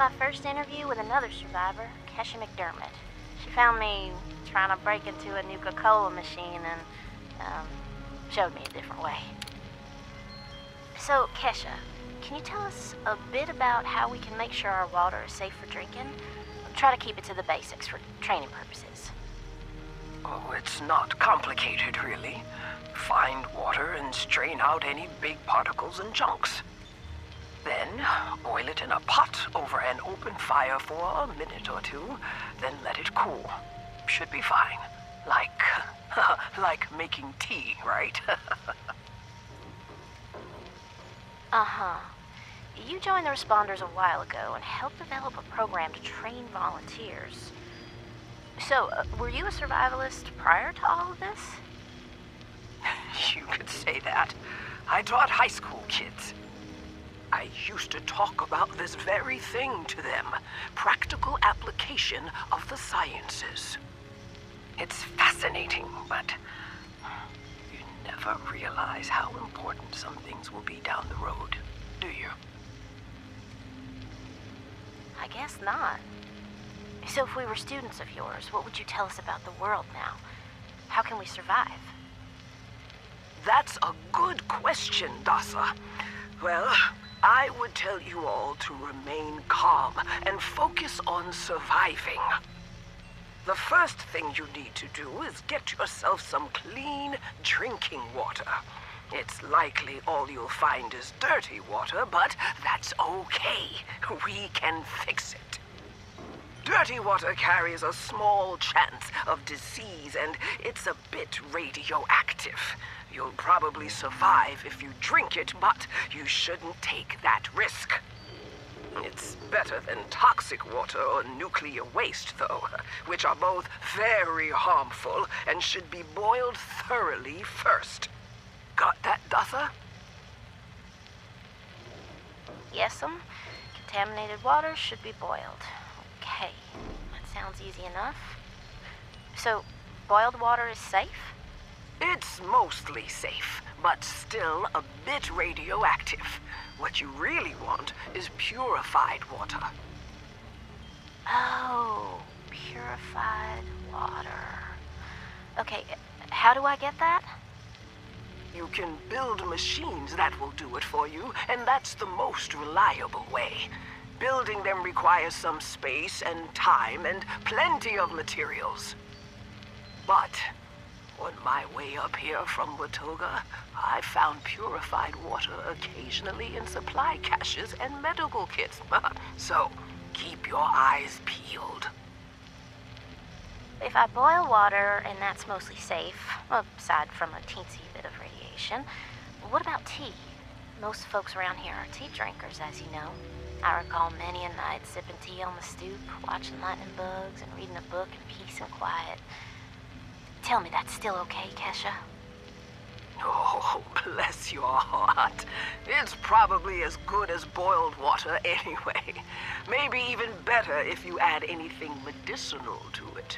my first interview with another survivor, Keisha McDermott. She found me trying to break into a Nuka-Cola machine and, showed me a different way. So, Keisha, can you tell us a bit about how we can make sure our water is safe for drinking? Try to keep it to the basics for training purposes. Oh, it's not complicated, really. Find water and strain out any big particles and chunks. Then, boil it in a pot over an open fire for a minute or two, then let it cool. Should be fine. Like making tea, right? Uh-huh. You joined the responders a while ago and helped develop a program to train volunteers. So, were you a survivalist prior to all of this? You could say that. I taught high school kids. I used to talk about this very thing to them. Practical application of the sciences. It's fascinating, but you never realize how important some things will be down the road, do you? I guess not. So if we were students of yours, what would you tell us about the world now? How can we survive? That's a good question, Dasa. Well, I would tell you all to remain calm and focus on surviving. The first thing you need to do is get yourself some clean drinking water. It's likely all you'll find is dirty water, but that's okay. We can fix it. Dirty water carries a small chance of disease, and it's a bit radioactive. You'll probably survive if you drink it, but you shouldn't take that risk. It's better than toxic water or nuclear waste, though, which are both very harmful and should be boiled thoroughly first. Got that, Dasa? Yes'm. Contaminated water should be boiled. Okay, that sounds easy enough. So, boiled water is safe? It's mostly safe, but still a bit radioactive. What you really want is purified water. Oh, purified water. Okay, how do I get that? You can build machines that will do it for you, and that's the most reliable way. Building them requires some space and time and plenty of materials. But on my way up here from Watoga, I found purified water occasionally in supply caches and medical kits. So, keep your eyes peeled. If I boil water and that's mostly safe, aside from a teensy bit of radiation, what about tea? Most folks around here are tea drinkers, as you know. I recall many a night sipping tea on the stoop, watching lightning bugs, and reading a book in peace and quiet. Tell me that's still okay, Keisha? Oh, bless your heart. It's probably as good as boiled water anyway. Maybe even better if you add anything medicinal to it.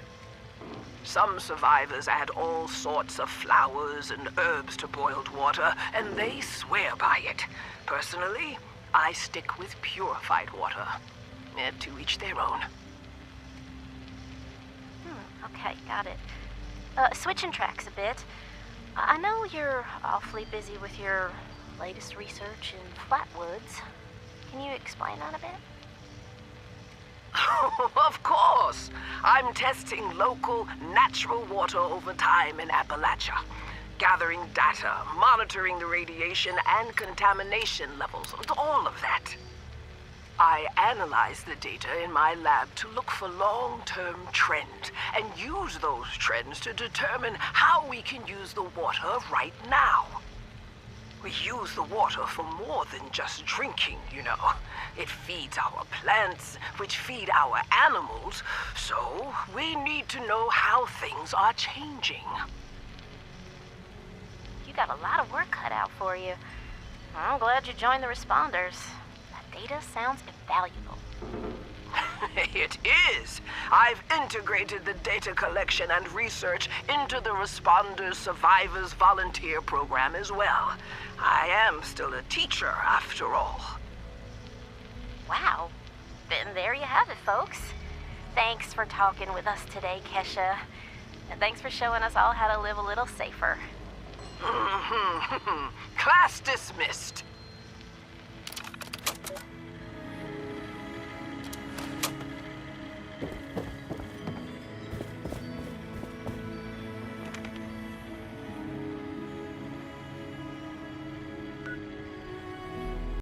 Some survivors add all sorts of flowers and herbs to boiled water, and they swear by it. Personally, I stick with purified water. To each their own. Okay, got it. Switching tracks a bit. I know you're awfully busy with your latest research in flatwoods. Can you explain that a bit? Of course! I'm testing local, natural water over time in Appalachia. Gathering data, monitoring the radiation and contamination levels, all of that. I analyze the data in my lab to look for long-term trends and use those trends to determine how we can use the water right now. We use the water for more than just drinking, you know. It feeds our plants, which feed our animals, so we need to know how things are changing. You got a lot of work cut out for you. I'm glad you joined the responders. Data sounds invaluable. It is. I've integrated the data collection and research into the Responders Survivors Volunteer Program as well. I am still a teacher, after all. Wow. Then there you have it, folks. Thanks for talking with us today, Keisha. And thanks for showing us all how to live a little safer. Class dismissed.